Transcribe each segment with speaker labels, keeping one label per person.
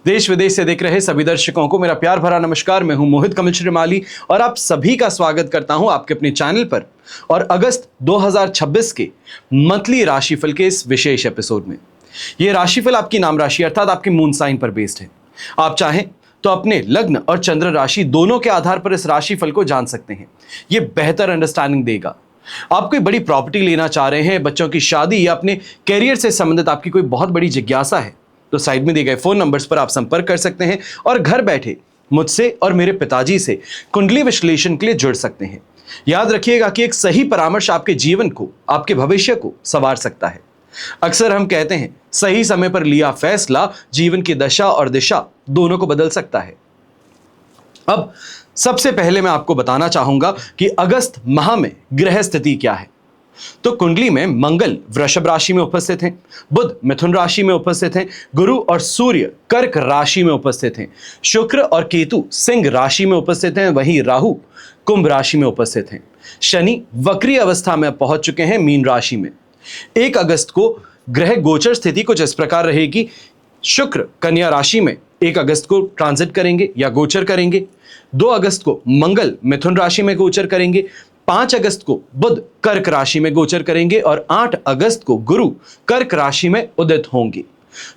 Speaker 1: देश विदेश से देख रहे सभी दर्शकों को मेरा प्यार भरा नमस्कार। मैं हूं मोहित कमल श्रीमाली और आप सभी का स्वागत करता हूं आपके अपने चैनल पर और अगस्त 2026 के मंथली राशिफल के इस विशेष एपिसोड में। यह राशिफल आपकी नाम राशि अर्थात आपके मून साइन पर बेस्ड है। आप चाहें तो अपने लग्न और चंद्र राशि दोनों के आधार पर इस राशिफल को जान सकते हैं। यह बेहतर अंडरस्टैंडिंग देगा। आप कोई बड़ी प्रॉपर्टी लेना चाह रहे हैं, बच्चों की शादी या अपने कैरियर से संबंधित आपकी कोई बहुत बड़ी जिज्ञासा है, तो साइड में दिए गए फोन नंबर्स पर आप संपर्क कर सकते हैं और घर बैठे मुझसे और मेरे पिताजी से कुंडली विश्लेषण के लिए जुड़ सकते हैं। याद रखिएगा कि एक सही परामर्श आपके जीवन को, आपके भविष्य को संवार सकता है। अक्सर हम कहते हैं सही समय पर लिया फैसला जीवन की दशा और दिशा दोनों को बदल सकता है। अब सबसे पहले मैं आपको बताना चाहूंगा कि अगस्त माह में ग्रह स्थिति क्या है। तो कुंडली में मंगल वृषभ राशि में उपस्थित हैं, बुध मिथुन राशि में उपस्थित हैं, गुरु और सूर्य कर्क राशि में उपस्थित हैं, शुक्र और केतु सिंह राशि में उपस्थित हैं, वहीं राहु कुंभ राशि में उपस्थित हैं। शनि वक्री अवस्था में पहुंच चुके हैं मीन राशि में। 1 अगस्त को ग्रह गोचर स्थिति कुछ इस प्रकार रहेगी। शुक्र कन्या राशि में 1 अगस्त को ट्रांजिट करेंगे या गोचर करेंगे। 2 अगस्त को मंगल मिथुन राशि में गोचर करेंगे। 5 अगस्त को बुध कर्क राशि में गोचर करेंगे और 8 अगस्त को गुरु कर्क राशि में उदित होंगे।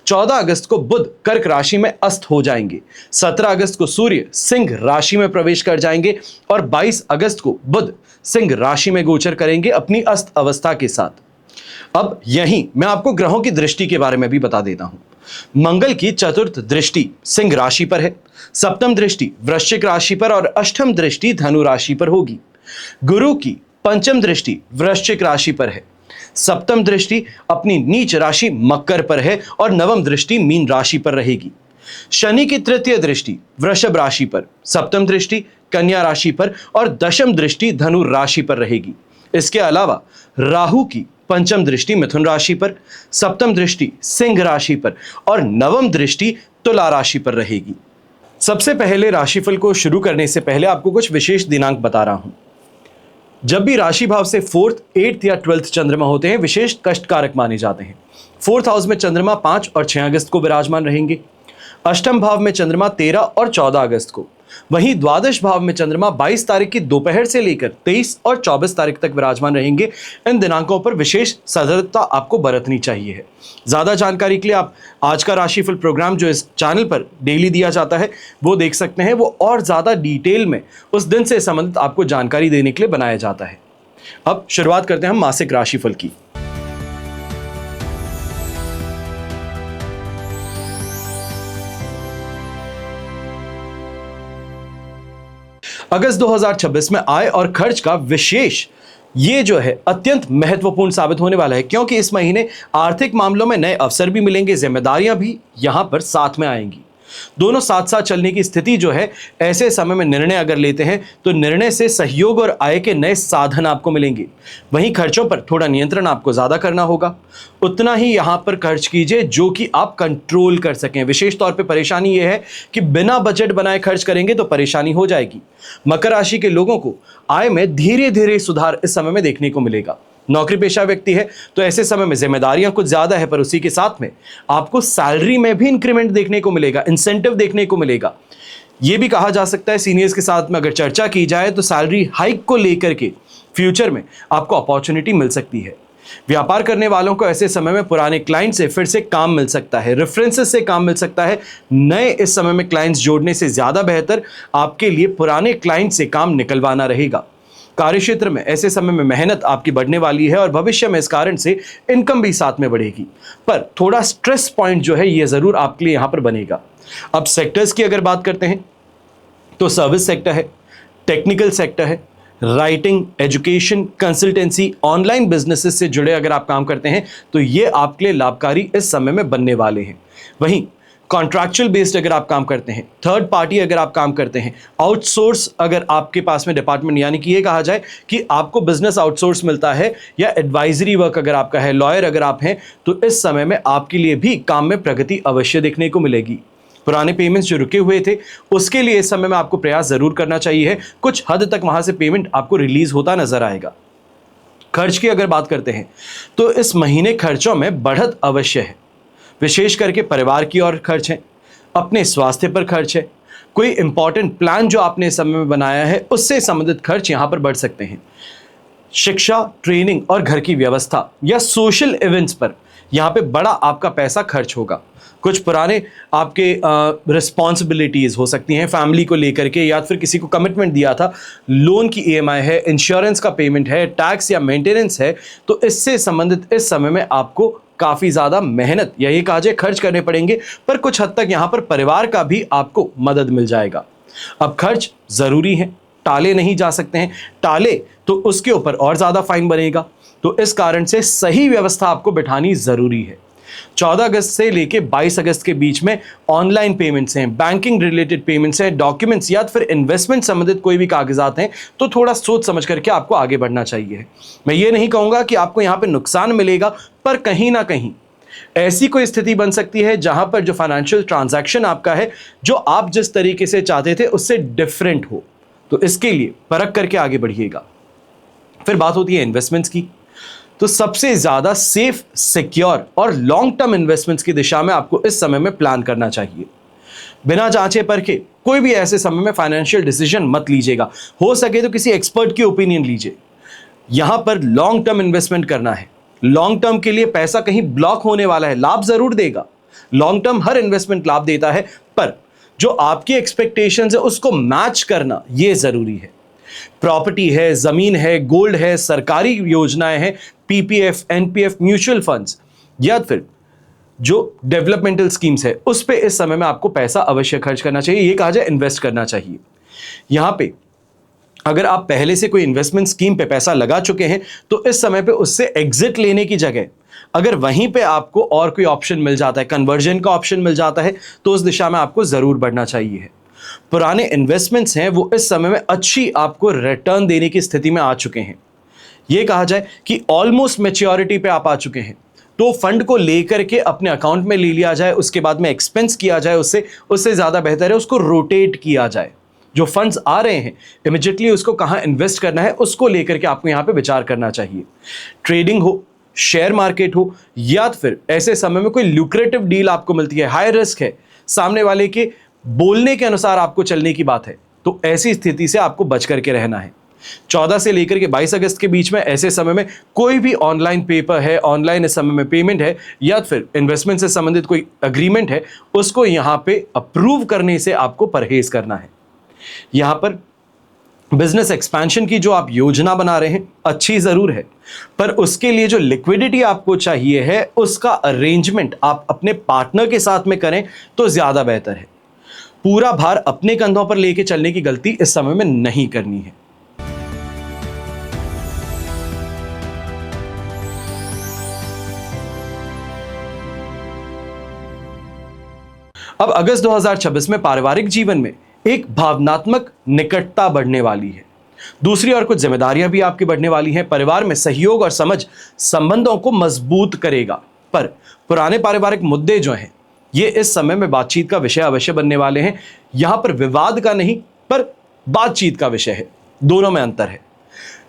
Speaker 1: 14 अगस्त को बुध कर्क राशि में अस्त हो जाएंगे। 17 अगस्त को सूर्य सिंह राशि में प्रवेश कर जाएंगे और 22 अगस्त को बुध सिंह राशि में गोचर करेंगे अपनी अस्त अवस्था के साथ। अब यहीं मैं आपको ग्रहों की दृष्टि के बारे में भी बता देता हूं। मंगल की चतुर्थ दृष्टि सिंह राशि पर है, सप्तम दृष्टि वृश्चिक राशि पर और अष्टम दृष्टि धनु राशि पर होगी। गुरु की पंचम दृष्टि वृश्चिक राशि पर है, सप्तम दृष्टि अपनी नीच राशि मकर पर है और नवम दृष्टि मीन राशि पर रहेगी। शनि की तृतीय दृष्टि वृषभ राशि पर, सप्तम दृष्टि कन्या राशि पर और दशम दृष्टि धनु राशि पर रहेगी। इसके अलावा राहु की पंचम दृष्टि मिथुन राशि पर, सप्तम दृष्टि सिंह राशि पर और नवम दृष्टि तुला राशि पर रहेगी। सबसे पहले राशिफल को शुरू करने से पहले आपको कुछ विशेष दिनांक बता रहा हूं। जब भी राशि भाव से 4th, 8th या 12th चंद्रमा होते हैं विशेष कष्टकारक माने जाते हैं। 4th हाउस में चंद्रमा 5 और 6 अगस्त को विराजमान रहेंगे। अष्टम भाव में चंद्रमा 13 और 14 अगस्त को, वहीं द्वादश भाव में चंद्रमा 22 तारीख की दोपहर से लेकर 23 और 24 तारीख तक विराजमान रहेंगे। इन दिनांकों पर विशेष सतर्कता आपको बरतनी चाहिए है। ज़्यादा जानकारी के लिए आप आज का राशिफल प्रोग्राम जो इस चैनल पर डेली दिया जाता है वो देख सकते हैं। वो और ज़्यादा डिटेल में उस दिन से संबंधित आपको जानकारी देने के लिए बनाया जाता है। अब शुरुआत करते हैं हम मासिक राशिफल की। अगस्त 2026 में आय और खर्च का विशेष ये जो है अत्यंत महत्वपूर्ण साबित होने वाला है, क्योंकि इस महीने आर्थिक मामलों में नए अवसर भी मिलेंगे, जिम्मेदारियां भी यहां पर साथ में आएंगी। दोनों साथ साथ चलने की स्थिति जो है, ऐसे समय में निर्णय अगर लेते हैं तो निर्णय से सहयोग और आय के नए साधन आपको मिलेंगे। वहीं खर्चों पर थोड़ा नियंत्रण आपको ज्यादा करना होगा। उतना ही यहां पर खर्च कीजिए जो कि आप कंट्रोल कर सकें। विशेष तौर पे परेशानी यह है कि बिना बजट बनाए खर्च करेंगे तो परेशानी हो जाएगी। मकर राशि के लोगों को आय में धीरे धीरे सुधार इस समय में देखने को मिलेगा। नौकरी पेशा व्यक्ति है तो ऐसे समय में जिम्मेदारियां कुछ ज्यादा है, पर उसी के साथ में आपको सैलरी में भी इंक्रीमेंट देखने को मिलेगा, इंसेंटिव देखने को मिलेगा। यह भी कहा जा सकता है सीनियर्स के साथ में अगर चर्चा की जाए तो सैलरी हाइक को लेकर के फ्यूचर में आपको अपॉर्चुनिटी मिल सकती है। व्यापार करने वालों को ऐसे समय में पुराने क्लाइंट से फिर से काम मिल सकता है, रेफरेंसेस से काम मिल सकता है। नए इस समय में क्लाइंट्स जोड़ने से ज्यादा बेहतर आपके लिए पुराने क्लाइंट से काम निकलवाना रहेगा। कार्यक्षेत्र में ऐसे समय में मेहनत आपकी बढ़ने वाली है और भविष्य में इस कारण से इनकम भी साथ में बढ़ेगी, पर थोड़ा स्ट्रेस पॉइंट जो है ये जरूर आपके लिए यहां पर बनेगा। अब सेक्टर्स की अगर बात करते हैं तो सर्विस सेक्टर है, टेक्निकल सेक्टर है, writing, education, consultancy, online businesses से जुड़े अगर आप काम करते हैं तो ये आपके लिए लाभकारी इस समय में बनने वाले हैं। वहीं कॉन्ट्रैक्चुअल बेस्ड अगर आप काम करते हैं, थर्ड पार्टी अगर आप काम करते हैं, आउटसोर्स अगर आपके पास में डिपार्टमेंट, यानी कि ये कहा जाए कि आपको बिजनेस आउटसोर्स मिलता है या एडवाइजरी वर्क अगर आपका है, लॉयर अगर आप हैं, तो इस समय में आपके लिए भी काम में प्रगति अवश्य देखने को मिलेगी। पुराने पेमेंट्स जो रुके हुए थे उसके लिए इस समय में आपको प्रयास जरूर करना चाहिए। कुछ हद तक वहां से पेमेंट आपको रिलीज होता नजर आएगा। खर्च की अगर बात करते हैं तो इस महीने खर्चों में बढ़त अवश्य है, विशेष करके परिवार की ओर खर्च है। अपने स्वास्थ्य पर खर्च है, कोई इंपॉर्टेंट प्लान जो आपने इस समय में बनाया है उससे संबंधित खर्च यहां पर बढ़ सकते हैं। शिक्षा, ट्रेनिंग और घर की व्यवस्था या सोशल इवेंट्स पर यहां पे बड़ा आपका पैसा खर्च होगा। कुछ पुराने आपके रिस्पॉन्सिबिलिटीज हो सकती हैं फैमिली को लेकर के, या फिर किसी को कमिटमेंट दिया था, लोन की ईएमआई है, इंश्योरेंस का पेमेंट है, टैक्स या मेंटेनेंस है, तो इससे संबंधित इस समय में आपको काफी ज्यादा मेहनत या ये कहा जाए खर्च करने पड़ेंगे। पर कुछ हद तक यहां पर परिवार का भी आपको मदद मिल जाएगा। अब खर्च जरूरी है, टाले नहीं जा सकते हैं, टाले तो उसके ऊपर और ज्यादा फाइन बनेगा। तो इस कारण से सही व्यवस्था आपको बिठानी जरूरी है। 14 अगस्त से लेके 22 अगस्त के बीच में ऑनलाइन पेमेंट्स हैं, बैंकिंग रिलेटेड पेमेंट्स हैं, डॉक्यूमेंट्स या फिर इन्वेस्टमेंट संबंधित कोई भी कागजात हैं, तो थोड़ा सोच समझ करके आपको आगे बढ़ना चाहिए। मैं ये नहीं कहूंगा कि आपको यहां पे नुकसान मिलेगा, पर कहीं ना कहीं ऐसी कोई स्थिति बन सकती है जहां पर जो फाइनेंशियल ट्रांजैक्शन आपका है, जो आप जिस तरीके से चाहते थे उससे डिफरेंट हो। तो इसके लिए परख करके आगे बढ़िएगा। फिर बात होती है इन्वेस्टमेंट्स की। तो सबसे ज्यादा सेफ, सिक्योर और लॉन्ग टर्म इन्वेस्टमेंट्स की दिशा में आपको इस समय में प्लान करना चाहिए। बिना जांचे परखे कोई भी ऐसे समय में फाइनेंशियल डिसीजन मत लीजिएगा। हो सके तो किसी एक्सपर्ट की ओपिनियन लीजिए। यहां पर लॉन्ग टर्म इन्वेस्टमेंट करना है। लॉन्ग टर्म के लिए पैसा कहीं ब्लॉक होने वाला है, लाभ जरूर देगा। लॉन्ग टर्म हर इन्वेस्टमेंट लाभ देता है, पर जो आपकी एक्सपेक्टेशंस है उसको मैच करना यह जरूरी है। प्रॉपर्टी है, जमीन है, गोल्ड है, सरकारी योजनाएं हैं, पीपीएफ, एनपीएफ, म्यूचुअल फंड्स या फिर जो डेवलपमेंटल स्कीम्स है, उस पे इस समय में आपको पैसा अवश्य खर्च करना चाहिए। ये कहा जाए इन्वेस्ट करना चाहिए। यहां पे अगर आप पहले से कोई इन्वेस्टमेंट स्कीम पे पैसा लगा चुके हैं तो इस समय पे उससे एग्जिट लेने की जगह अगर वहीं पे आपको और कोई ऑप्शन मिल जाता है, कन्वर्जन का ऑप्शन मिल जाता है, तो उस दिशा में आपको जरूर बढ़ना चाहिए। पुराने इन्वेस्टमेंट्स हैं वो इस समय में अच्छी आपको रिटर्न देने की स्थिति में आ चुके हैं। यह कहा जाए कि ऑलमोस्ट मैच्योरिटी पे आप आ चुके हैं, तो फंड को लेकर के अपने अकाउंट में ले लिया जाए, उसके बाद में एक्सपेंस किया जाए, उससे ज्यादा बेहतर है उसको रोटेट किया जाए। जो फंड्स आ रहे हैं इमीडिएटली उसको कहां इन्वेस्ट करना है उसको लेकर के आपको यहां पे विचार करना चाहिए। ट्रेडिंग हो, शेयर मार्केट हो, या फिर ऐसे समय में कोई ल्यूक्रेटिव डील आपको मिलती है, हाई रिस्क है, सामने वाले के बोलने के अनुसार आपको चलने की बात है, तो ऐसी स्थिति से आपको बच करके रहना है। 14 से लेकर के 22 अगस्त के बीच में ऐसे समय में कोई भी ऑनलाइन पेपर है, ऑनलाइन इस समय में पेमेंट है, या फिर इन्वेस्टमेंट से संबंधित कोई अग्रीमेंट है, उसको यहां पे अप्रूव करने से आपको परहेज करना है। यहां पर बिजनेस एक्सपेंशन की जो आप योजना बना रहे हैं अच्छी जरूर है, पर उसके लिए जो लिक्विडिटी आपको चाहिए है उसका अरेंजमेंट आप अपने पार्टनर के साथ में करें तो ज्यादा बेहतर है। पूरा भार अपने कंधों पर लेके चलने की गलती इस समय में नहीं करनी है। अब अगस्त 2026 में पारिवारिक जीवन में एक भावनात्मक निकटता बढ़ने वाली है। दूसरी ओर कुछ जिम्मेदारियां भी आपकी बढ़ने वाली हैं। परिवार में सहयोग और समझ संबंधों को मजबूत करेगा, पर पुराने पारिवारिक मुद्दे जो हैं ये इस समय में बातचीत का विषय अवश्य बनने वाले हैं। यहां पर विवाद का नहीं, पर बातचीत का विषय है, दोनों में अंतर है।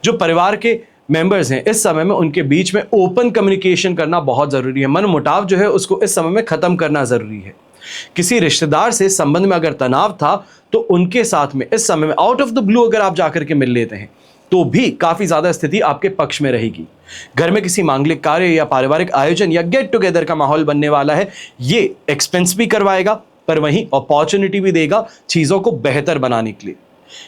Speaker 1: जो परिवार के मेंबर्स हैं इस समय में उनके बीच में ओपन कम्युनिकेशन करना बहुत जरूरी है। मनमुटाव जो है उसको इस समय में खत्म करना जरूरी है। किसी रिश्तेदार से संबंध में अगर तनाव था तो उनके साथ में इस समय में आउट ऑफ द ब्लू अगर आप जाकर के मिल लेते हैं तो भी काफी ज्यादा स्थिति आपके पक्ष में रहेगी। घर में किसी मांगलिक कार्य या पारिवारिक आयोजन या गेट टुगेदर का माहौल बनने वाला है। ये एक्सपेंस भी करवाएगा, पर वहीं अपॉर्चुनिटी भी देगा चीजों को बेहतर बनाने के लिए।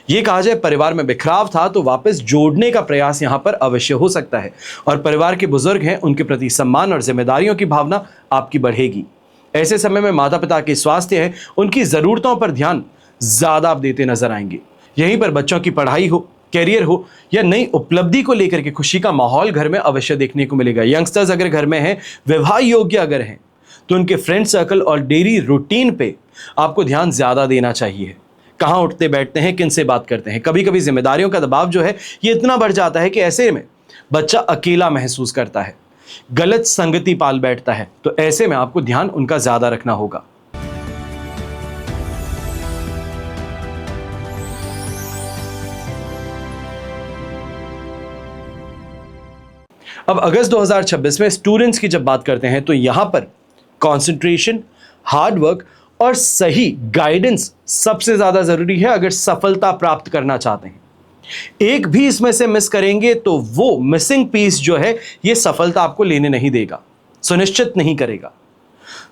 Speaker 1: ये कहा जाए परिवार में बिखराव था तो वापस जोड़ने का प्रयास यहां पर अवश्य हो सकता है, और परिवार के बुजुर्ग हैं उनके प्रति सम्मान और जिम्मेदारियों की भावना आपकी बढ़ेगी। ऐसे समय में माता पिता के स्वास्थ्य है, उनकी जरूरतों पर ध्यान ज्यादा आप देते नजर आएंगे। यहीं पर बच्चों की पढ़ाई हो, कैरियर हो या नई उपलब्धि को लेकर के खुशी का माहौल घर में अवश्य देखने को मिलेगा। यंगस्टर्स अगर घर में हैं, विवाह योग्य अगर हैं, तो उनके फ्रेंड सर्कल और डेली रूटीन पे आपको ध्यान ज्यादा देना चाहिए। कहाँ उठते बैठते हैं, किन से बात करते हैं। कभी कभी जिम्मेदारियों का दबाव जो है ये इतना बढ़ जाता है कि ऐसे में बच्चा अकेला महसूस करता है, गलत संगति पाल बैठता है, तो ऐसे में आपको ध्यान उनका ज्यादा रखना होगा। अब अगस्त 2026 में स्टूडेंट्स की जब बात करते हैं तो यहां पर कंसंट्रेशन, हार्ड वर्क और सही गाइडेंस सबसे ज्यादा जरूरी है अगर सफलता प्राप्त करना चाहते हैं। एक भी इसमें से मिस करेंगे तो वो मिसिंग पीस जो है ये सफलता आपको लेने नहीं देगा, सुनिश्चित नहीं करेगा।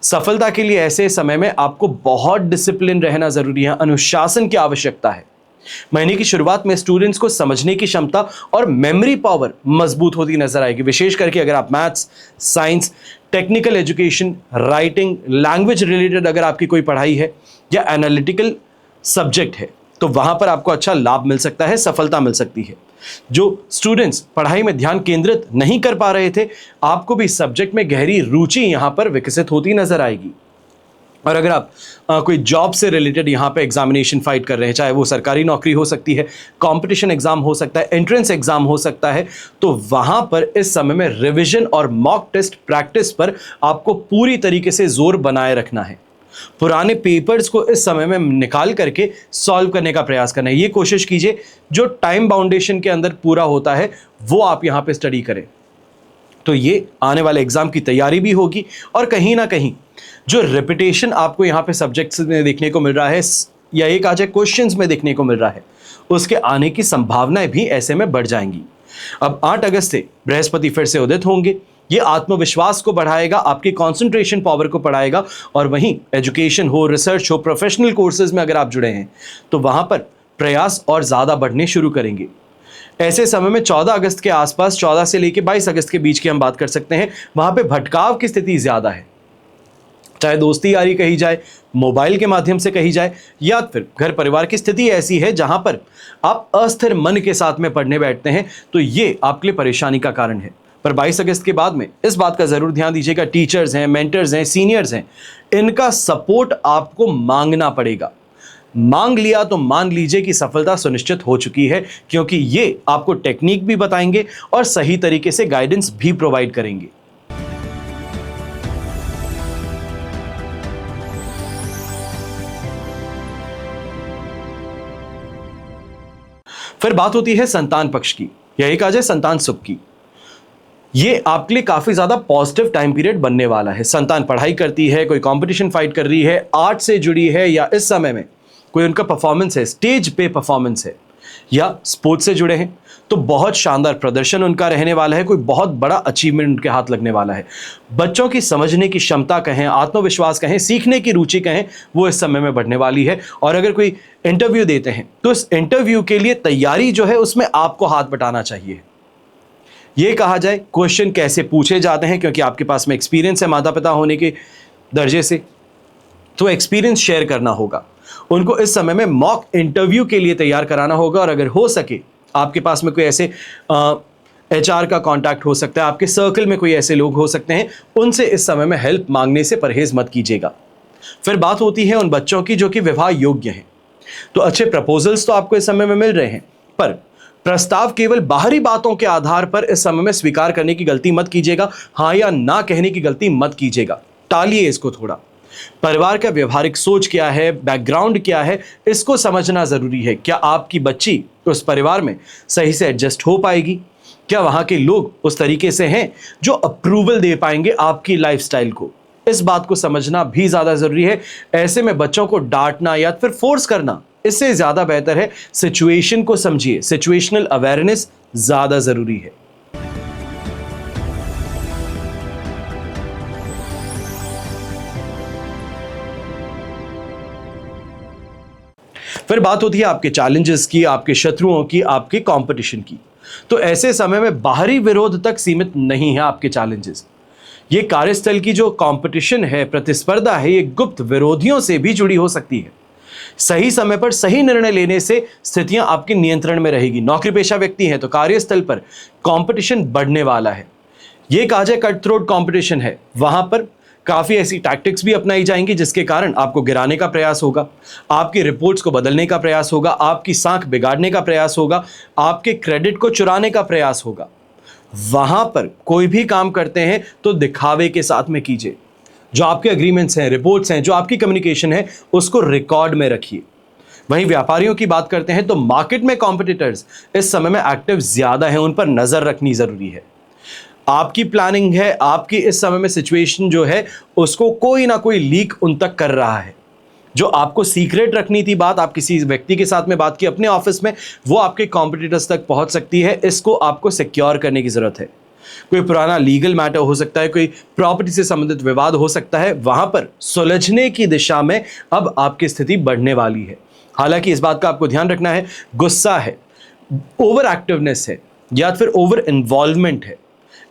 Speaker 1: सफलता के लिए ऐसे समय में आपको बहुत डिसिप्लिन रहना जरूरी है, अनुशासन की आवश्यकता है। महीने की शुरुआत में स्टूडेंट्स को समझने की क्षमता और मेमोरी पावर मजबूत होती नजर आएगी, विशेष करके अगर आप maths, science, technical education, writing, language related अगर आपकी कोई पढ़ाई है या एनालिटिकल सब्जेक्ट है तो वहां पर आपको अच्छा लाभ मिल सकता है, सफलता मिल सकती है। जो स्टूडेंट्स पढ़ाई में ध्यान केंद्रित नहीं कर पा रहे थे, आपको भी सब्जेक्ट में गहरी रुचि यहां पर विकसित होती नजर आएगी। और अगर आप कोई जॉब से रिलेटेड यहाँ पे एग्जामिनेशन फाइट कर रहे हैं, चाहे वो सरकारी नौकरी हो सकती है, कंपटीशन एग्जाम हो सकता है, एंट्रेंस एग्जाम हो सकता है, तो वहां पर इस समय में रिवीजन और मॉक टेस्ट प्रैक्टिस पर आपको पूरी तरीके से जोर बनाए रखना है। पुराने पेपर्स को इस समय में निकाल करके सॉल्व करने का प्रयास करना है। ये कोशिश कीजिए जो टाइम बाउंडेशन के अंदर पूरा होता है वो आप यहाँ पे स्टडी करें, तो ये आने वाले एग्जाम की तैयारी भी होगी और कहीं ना कहीं जो रिपीटेशन आपको यहाँ पे सब्जेक्ट्स में देखने को मिल रहा है या एक आज क्वेश्चंस में देखने को मिल रहा है, उसके आने की संभावनाएं भी ऐसे में बढ़ जाएंगी। अब 8 अगस्त से बृहस्पति फिर से उदित होंगे। ये आत्मविश्वास को बढ़ाएगा, आपकी कंसंट्रेशन पावर को बढ़ाएगा और वहीं एजुकेशन हो, रिसर्च हो, प्रोफेशनल कोर्सेज में अगर आप जुड़े हैं तो वहां पर प्रयास और ज्यादा बढ़ने शुरू करेंगे। ऐसे समय में 14 अगस्त के आसपास, 14 से लेकर 22 अगस्त के बीच की हम बात कर सकते हैं, वहां पे भटकाव की स्थिति ज्यादा है, चाहे दोस्ती यारी कही जाए, मोबाइल के माध्यम से कही जाए, या फिर घर परिवार की स्थिति ऐसी है जहां पर आप अस्थिर मन के साथ में पढ़ने बैठते हैं, तो ये आपके लिए परेशानी का कारण है। पर 22 अगस्त के बाद में इस बात का जरूर ध्यान दीजिएगा, टीचर्स हैं, मेंटर्स हैं, सीनियर्स हैं, इनका सपोर्ट आपको मांगना पड़ेगा। मांग लिया तो मान लीजिए कि सफलता सुनिश्चित हो चुकी है, क्योंकि ये आपको टेक्निक भी बताएंगे और सही तरीके से गाइडेंस भी प्रोवाइड करेंगे। फिर बात होती है संतान पक्ष की, या एक आ जाए संतान सुख की। ये आपके लिए काफी ज्यादा पॉजिटिव टाइम पीरियड बनने वाला है। संतान पढ़ाई करती है, कोई कंपटीशन फाइट कर रही है, आर्ट से जुड़ी है, या इस समय में कोई उनका परफॉर्मेंस है, स्टेज पे परफॉर्मेंस है, या स्पोर्ट्स से जुड़े हैं, तो बहुत शानदार प्रदर्शन उनका रहने वाला है, कोई बहुत बड़ा अचीवमेंट उनके हाथ लगने वाला है। बच्चों की समझने की क्षमता कहें, आत्मविश्वास कहें, सीखने की रुचि कहें, वो इस समय में बढ़ने वाली है। और अगर कोई इंटरव्यू देते हैं तो इस इंटरव्यू के लिए तैयारी जो है उसमें आपको हाथ बटाना चाहिए। ये कहा जाए क्वेश्चन कैसे पूछे जाते हैं, क्योंकि आपके पास में एक्सपीरियंस है माता पिता होने के दर्जे से, तो एक्सपीरियंस शेयर करना होगा। उनको इस समय में मॉक इंटरव्यू के लिए तैयार कराना होगा, और अगर हो सके आपके पास में कोई ऐसे HR का कांटेक्ट हो सकता है, आपके सर्कल में कोई ऐसे लोग हो सकते हैं, उनसे इस समय में हेल्प मांगने से परहेज मत कीजिएगा। फिर बात होती है उन बच्चों की जो कि विवाह योग्य हैं, तो अच्छे प्रपोजल्स तो आपको इस समय में मिल रहे हैं, पर प्रस्ताव केवल बाहरी बातों के आधार पर इस समय में स्वीकार करने की गलती मत कीजिएगा, हाँ या ना कहने की गलती मत कीजिएगा, टालिए इसको थोड़ा। परिवार का व्यवहारिक सोच क्या है, बैकग्राउंड क्या है, इसको समझना जरूरी है। क्या आपकी बच्ची उस परिवार में सही से एडजस्ट हो पाएगी? क्या वहां के लोग उस तरीके से हैं जो अप्रूवल दे पाएंगे आपकी लाइफस्टाइल को? इस बात को समझना भी ज्यादा जरूरी है। ऐसे में बच्चों को डांटना या फिर फोर्स करना इससे ज्यादा बेहतर है सिचुएशन को समझिए, सिचुएशनल अवेयरनेस ज्यादा जरूरी है। फिर बात होती है आपके चैलेंजेस की, आपके शत्रुओं की, आपके कंपटीशन की। तो ऐसे समय में बाहरी विरोध तक सीमित नहीं है आपके चैलेंजेस। ये कार्यस्थल की जो कंपटीशन है, प्रतिस्पर्धा है, ये गुप्त विरोधियों से भी जुड़ी हो सकती है। सही समय पर सही निर्णय लेने से स्थितियां आपके नियंत्रण में रहेगी। नौकरी पेशा व्यक्ति हैं तो कार्यस्थल पर कंपटीशन बढ़ने वाला है। ये कहा जाए कट थ्रोट कंपटीशन है, वहां पर काफी ऐसी टैक्टिक्स भी अपनाई जाएंगी जिसके कारण आपको गिराने का प्रयास होगा, आपकी रिपोर्ट्स को बदलने का प्रयास होगा, आपकी साख बिगाड़ने का प्रयास होगा, आपके क्रेडिट को चुराने का प्रयास होगा। वहां पर कोई भी काम करते हैं तो दिखावे के साथ में कीजिए। जो आपके एग्रीमेंट्स हैं, रिपोर्ट्स हैं, जो आपकी कम्युनिकेशन है, उसको रिकॉर्ड में रखिए। वहीं व्यापारियों की बात करते हैं तो मार्केट में कॉम्पिटिटर्स इस समय में एक्टिव ज्यादा हैं, उन पर नजर रखनी जरूरी है। आपकी प्लानिंग है, आपकी इस समय में सिचुएशन जो है उसको कोई ना कोई लीक उन तक कर रहा है, जो आपको सीक्रेट रखनी थी बात, आप किसी व्यक्ति के साथ में बात की अपने ऑफिस में, वो आपके कॉम्पिटिटर्स तक पहुंच सकती है। इसको आपको सिक्योर करने की जरूरत है। कोई पुराना लीगल मैटर हो सकता है, कोई प्रॉपर्टी से संबंधित विवाद हो सकता है, वहां पर सुलझने की दिशा में अब आपकी स्थिति बढ़ने वाली है। हालांकि इस बात का आपको ध्यान रखना है, गुस्सा है, ओवर एक्टिवनेस है या फिर ओवर इन्वॉल्वमेंट है,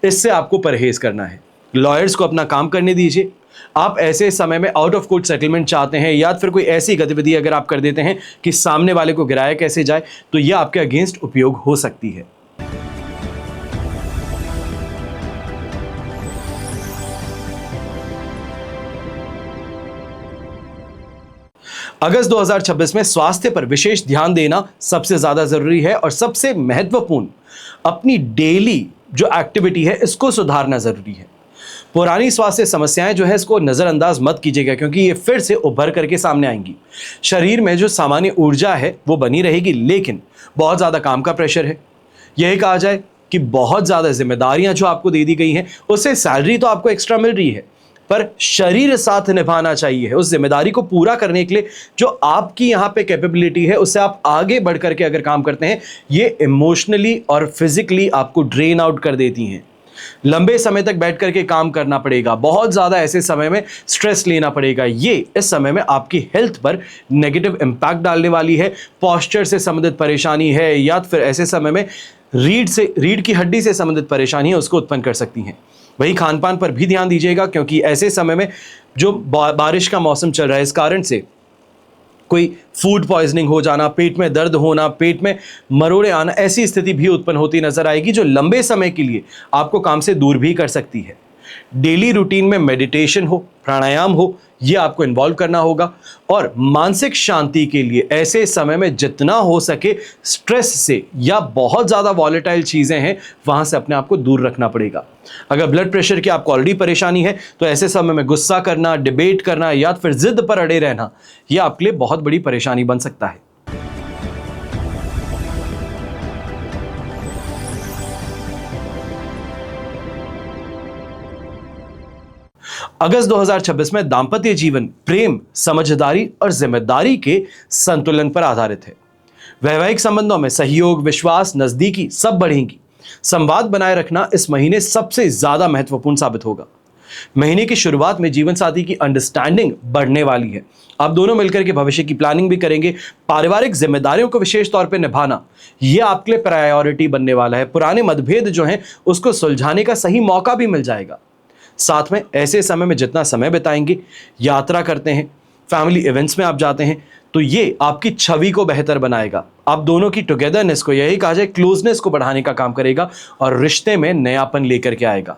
Speaker 1: इससे आपको परहेज करना है। लॉयर्स को अपना काम करने दीजिए। आप ऐसे समय में आउट ऑफ कोर्ट सेटलमेंट चाहते हैं या फिर कोई ऐसी गतिविधि अगर आप कर देते हैं कि सामने वाले को गिराया कैसे जाए, तो यह आपके अगेंस्ट उपयोग हो सकती है। अगस्त 2026 में स्वास्थ्य पर विशेष ध्यान देना सबसे ज्यादा जरूरी है और सबसे महत्वपूर्ण, अपनी डेली जो एक्टिविटी है इसको सुधारना जरूरी है। पुरानी स्वास्थ्य समस्याएं जो है इसको नजरअंदाज मत कीजिएगा, क्योंकि ये फिर से उभर करके सामने आएंगी। शरीर में जो सामान्य ऊर्जा है वो बनी रहेगी, लेकिन बहुत ज्यादा काम का प्रेशर है। यही कहा जाए कि बहुत ज्यादा जिम्मेदारियां जो आपको दे दी गई हैं, उससे सैलरी तो आपको एक्स्ट्रा मिल रही है, पर शरीर साथ निभाना चाहिए। उस जिम्मेदारी को पूरा करने के लिए जो आपकी यहाँ पे कैपेबिलिटी है, उससे आप आगे बढ़ करके अगर काम करते हैं, ये इमोशनली और फिजिकली आपको ड्रेन आउट कर देती हैं। लंबे समय तक बैठ करके काम करना पड़ेगा, बहुत ज़्यादा ऐसे समय में स्ट्रेस लेना पड़ेगा। ये इस समय में आपकी हेल्थ पर नेगेटिव इम्पैक्ट डालने वाली है। पॉस्चर से संबंधित परेशानी है या फिर ऐसे समय में रीढ़ की हड्डी से संबंधित परेशानी है, उसको उत्पन्न कर सकती हैं। वही खान पान पर भी ध्यान दीजिएगा, क्योंकि ऐसे समय में जो बारिश का मौसम चल रहा है, इस कारण से कोई फूड पॉइजनिंग हो जाना, पेट में दर्द होना, पेट में मरोड़े आना, ऐसी स्थिति भी उत्पन्न होती नजर आएगी, जो लंबे समय के लिए आपको काम से दूर भी कर सकती है। डेली रूटीन में मेडिटेशन हो, प्राणायाम हो, यह आपको इन्वॉल्व करना होगा। और मानसिक शांति के लिए ऐसे समय में जितना हो सके स्ट्रेस से या बहुत ज़्यादा वॉलेटाइल चीज़ें हैं वहाँ से अपने आप को दूर रखना पड़ेगा। अगर ब्लड प्रेशर की आपको ऑलरेडी परेशानी है, तो ऐसे समय में गुस्सा करना, डिबेट करना या फिर जिद पर अड़े रहना, यह आपके लिए बहुत बड़ी परेशानी बन सकता है। अगस्त 2026 में दाम्पत्य जीवन प्रेम, समझदारी और जिम्मेदारी के संतुलन पर आधारित है। वैवाहिक संबंधों में सहयोग, विश्वास, नजदीकी सब बढ़ेंगी। संवाद बनाए रखना इस महीने सबसे ज्यादा महत्वपूर्ण साबित होगा। महीने की शुरुआत में जीवन साथी की अंडरस्टैंडिंग बढ़ने वाली है। आप दोनों मिलकर के भविष्य की प्लानिंग भी करेंगे। पारिवारिक जिम्मेदारियों को विशेष तौर पे निभाना, यह आपके लिए प्रायोरिटी बनने वाला है। पुराने मतभेद जो हैं उसको सुलझाने का सही मौका भी मिल जाएगा। साथ में ऐसे समय में जितना समय बिताएंगे, यात्रा करते हैं, फैमिली इवेंट्स में आप जाते हैं, तो ये आपकी छवि को बेहतर बनाएगा। आप दोनों की टुगेदरनेस को, यही कहा जाए क्लोजनेस को बढ़ाने का काम करेगा और रिश्ते में नयापन लेकर के आएगा।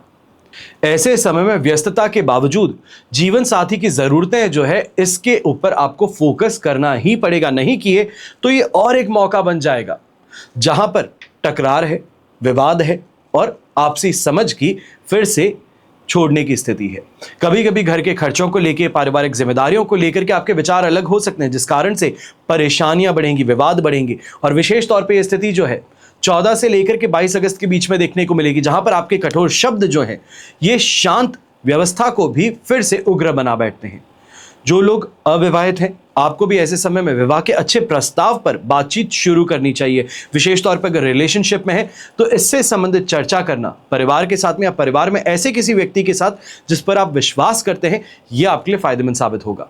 Speaker 1: ऐसे समय में व्यस्तता के बावजूद जीवन साथी की जरूरतें जो है इसके ऊपर आपको फोकस करना ही पड़ेगा। नहीं किए तो ये और एक मौका बन जाएगा जहां पर टकरार है, विवाद है और आपसी समझ की फिर से छोड़ने की स्थिति है। कभी कभी घर के खर्चों को लेकर, पारिवारिक जिम्मेदारियों को लेकर के आपके विचार अलग हो सकते हैं, जिस कारण से परेशानियां बढ़ेंगी, विवाद बढ़ेंगे। और विशेष तौर पे यह स्थिति जो है 14 से लेकर के 22 अगस्त के बीच में देखने को मिलेगी, जहां पर आपके कठोर शब्द जो हैं ये शांत व्यवस्था को भी फिर से उग्र बना बैठते हैं। जो लोग अविवाहित हैं, आपको भी ऐसे समय में विवाह के अच्छे प्रस्ताव पर बातचीत शुरू करनी चाहिए। विशेष तौर पर अगर रिलेशनशिप में है तो इससे संबंधित चर्चा करना परिवार के साथ में या परिवार में ऐसे किसी व्यक्ति के साथ जिस पर आप विश्वास करते हैं, यह आपके लिए फायदेमंद साबित होगा।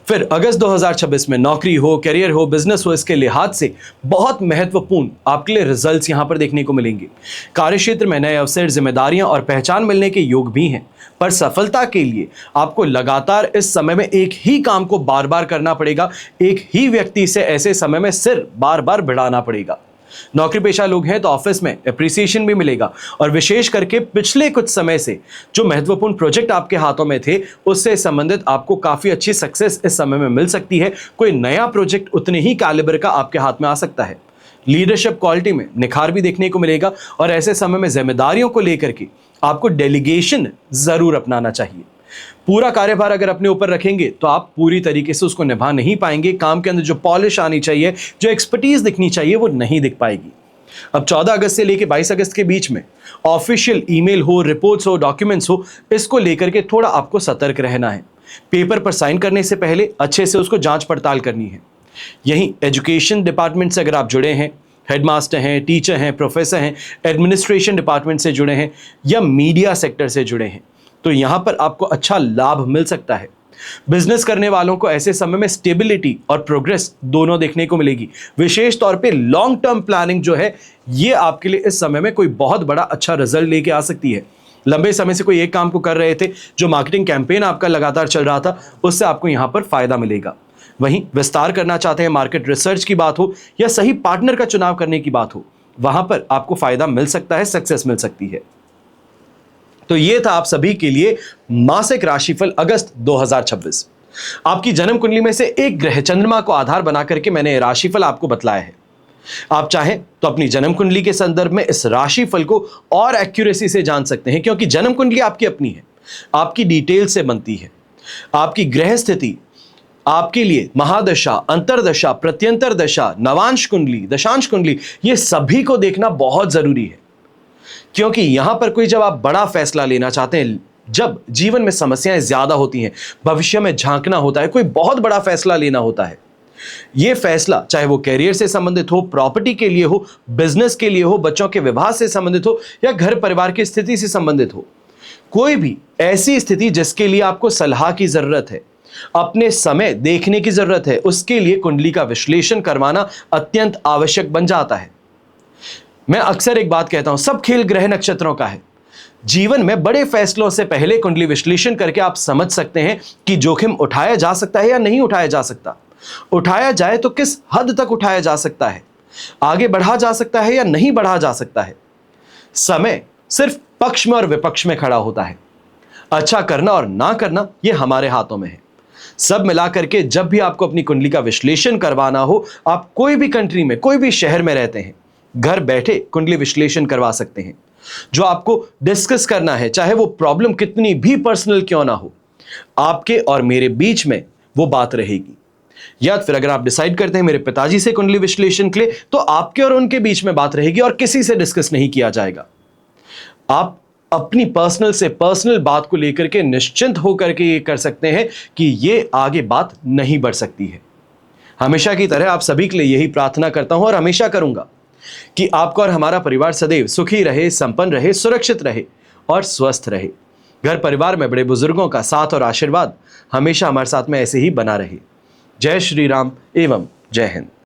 Speaker 1: फिर अगस्त 2026 में नौकरी हो, करियर हो, बिजनेस हो, इसके लिहाज से बहुत महत्वपूर्ण आपके लिए रिजल्ट्स यहां पर देखने को मिलेंगे। कार्यक्षेत्र में नए अवसर, जिम्मेदारियां और पहचान मिलने के योग भी हैं, पर सफलता के लिए आपको लगातार इस समय में एक ही काम को बार बार करना पड़ेगा। एक ही व्यक्ति से ऐसे समय में सिर बार बार भिड़ाना पड़ेगा। नौकरी पेशा लोग हैं तो ऑफिस में एप्रिसिएशन भी मिलेगा और विशेष करके पिछले कुछ समय से जो महत्वपूर्ण प्रोजेक्ट आपके हाथों में थे उससे संबंधित आपको काफी अच्छी सक्सेस इस समय में मिल सकती है। कोई नया प्रोजेक्ट उतने ही कैलिबर का आपके हाथ में आ सकता है। लीडरशिप क्वालिटी में निखार भी देखने को मिलेगा और ऐसे समय में जिम्मेदारियों को लेकर के आपको डेलीगेशन जरूर अपनाना चाहिए। पूरा कार्यभार अगर अपने ऊपर रखेंगे तो आप पूरी तरीके से उसको निभा नहीं पाएंगे। काम के अंदर जो पॉलिश आनी चाहिए, जो एक्सपर्टीज दिखनी चाहिए, वो नहीं दिख पाएगी। अब 14 अगस्त से लेकर 22 अगस्त के बीच में ऑफिशियल ईमेल हो, रिपोर्ट्स हो, डॉक्यूमेंट्स हो, इसको लेकर के थोड़ा आपको सतर्क रहना है। पेपर पर साइन करने से पहले अच्छे से उसको जांच पड़ताल करनी है। यहीं एजुकेशन डिपार्टमेंट से अगर आप जुड़े हैं, हेडमास्टर हैं, टीचर हैं, प्रोफेसर हैं, एडमिनिस्ट्रेशन डिपार्टमेंट से जुड़े हैं या मीडिया सेक्टर से जुड़े हैं, तो यहां पर आपको अच्छा लाभ मिल सकता है। बिजनेस करने वालों को ऐसे समय में स्टेबिलिटी और प्रोग्रेस दोनों देखने को मिलेगी। विशेष तौर पे लॉन्ग टर्म प्लानिंग जो है, ये आपके लिए इस समय में कोई बहुत बड़ा अच्छा रिजल्ट लेके आ सकती है। लंबे समय से कोई एक काम को कर रहे थे, जो मार्केटिंग कैंपेन आपका लगातार चल रहा था, उससे आपको यहां पर फायदा मिलेगा। वहीं विस्तार करना चाहते हैं, मार्केट रिसर्च की बात हो या सही पार्टनर का चुनाव करने की बात हो, वहां पर आपको फायदा मिल सकता है, सक्सेस मिल सकती है। तो ये था आप सभी के लिए मासिक राशिफल अगस्त 2026। आपकी जन्म कुंडली में से एक ग्रह चंद्रमा को आधार बना करके मैंने राशिफल आपको बतलाया है। आप चाहें तो अपनी जन्म कुंडली के संदर्भ में इस राशिफल को और एक्यूरेसी से जान सकते हैं, क्योंकि जन्म कुंडली आपकी अपनी है, आपकी डिटेल से बनती है। आपकी ग्रह स्थिति आपके लिए महादशा, अंतरदशा, प्रत्यंतर दशा, नवांश कुंडली, दशांश कुंडली, ये सभी को देखना बहुत जरूरी है। क्योंकि यहां पर कोई जब आप बड़ा फैसला लेना चाहते हैं, जब जीवन में समस्याएं ज्यादा होती हैं, भविष्य में झांकना होता है, कोई बहुत बड़ा फैसला लेना होता है, यह फैसला चाहे वो कैरियर से संबंधित हो, प्रॉपर्टी के लिए हो, बिजनेस के लिए हो, बच्चों के विवाह से संबंधित हो या घर परिवार की स्थिति से संबंधित हो, कोई भी ऐसी स्थिति जिसके लिए आपको सलाह की जरूरत है, अपने समय देखने की जरूरत है, उसके लिए कुंडली का विश्लेषण करवाना अत्यंत आवश्यक बन जाता है। मैं अक्सर एक बात कहता हूं, सब खेल ग्रह नक्षत्रों का है। जीवन में बड़े फैसलों से पहले कुंडली विश्लेषण करके आप समझ सकते हैं कि जोखिम उठाया जा सकता है या नहीं उठाया जा सकता। उठाया जाए तो किस हद तक उठाया जा सकता है, आगे बढ़ा जा सकता है या नहीं बढ़ा जा सकता है। समय सिर्फ पक्ष में और विपक्ष में खड़ा होता है। अच्छा करना और ना करना यह हमारे हाथों में है। सब मिलाकर के जब भी आपको अपनी कुंडली का विश्लेषण करवाना हो, आप कोई भी कंट्री में, कोई भी शहर में रहते हैं, घर बैठे कुंडली विश्लेषण करवा सकते हैं। जो आपको डिस्कस करना है, चाहे वो प्रॉब्लम कितनी भी पर्सनल क्यों ना हो, आपके और मेरे बीच में वो बात रहेगी। या फिर अगर आप डिसाइड करते हैं मेरे पिताजी से कुंडली विश्लेषण के लिए, तो आपके और उनके बीच में बात रहेगी और किसी से डिस्कस नहीं किया जाएगा। आप अपनी पर्सनल से पर्सनल बात को लेकर के निश्चिंत होकर के ये कर सकते हैं कि ये आगे बात नहीं बढ़ सकती है। हमेशा की तरह आप सभी के लिए यही प्रार्थना करता हूं और हमेशा करूंगा कि आपका और हमारा परिवार सदैव सुखी रहे, संपन्न रहे, सुरक्षित रहे और स्वस्थ रहे। घर परिवार में बड़े बुजुर्गों का साथ और आशीर्वाद हमेशा हमारे साथ में ऐसे ही बना रहे। जय श्री राम एवं जय हिंद।